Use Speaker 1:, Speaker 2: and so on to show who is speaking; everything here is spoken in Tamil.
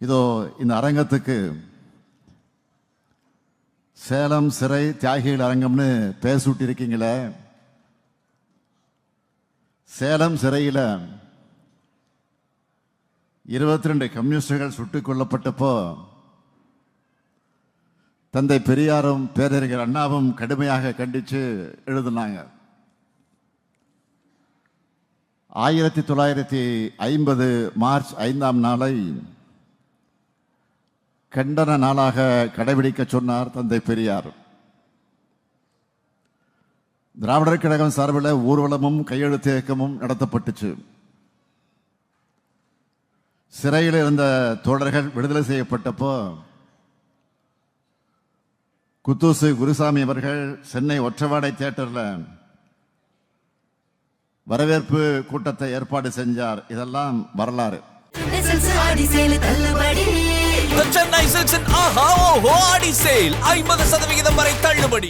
Speaker 1: இதோ இந்த அரங்கத்துக்கு சேலம் சிறை தியாகிகள் அரங்கம்னு பேர் சூட்டியிருக்கீங்களே. சேலம் சிறையில் 22 கம்யூனிஸ்டுகள் சுட்டுக் கொல்லப்பட்டப்போ தந்தை பெரியாரும் பேரறிஞர் அண்ணாவும் கடுமையாக கண்டித்து எழுதினாங்க. 1950 மார்ச் 5ஆம் நாளை கண்டன நாளாக கடைபிடிக்க சொன்னார் தந்தை பெரியார். திராவிடர் கழகம் சார்பில் ஊர்வலமும் கையெழுத்து இயக்கமும் நடத்தப்பட்டுச்சு. சிறையில் இருந்த தோழர்கள் விடுதலை செய்யப்பட்டப்போ குத்தூசு குருசாமி அவர்கள் சென்னை ஒற்றவாடை தியேட்டர்ல வரவேற்பு கூட்டத்தை ஏற்பாடு செஞ்சார். இதெல்லாம் வரலாறு.
Speaker 2: சென்னை சில்க்ஸின் ஆஹா ஓஹோ ஆடி சேல் 50% வரை தள்ளுபடி.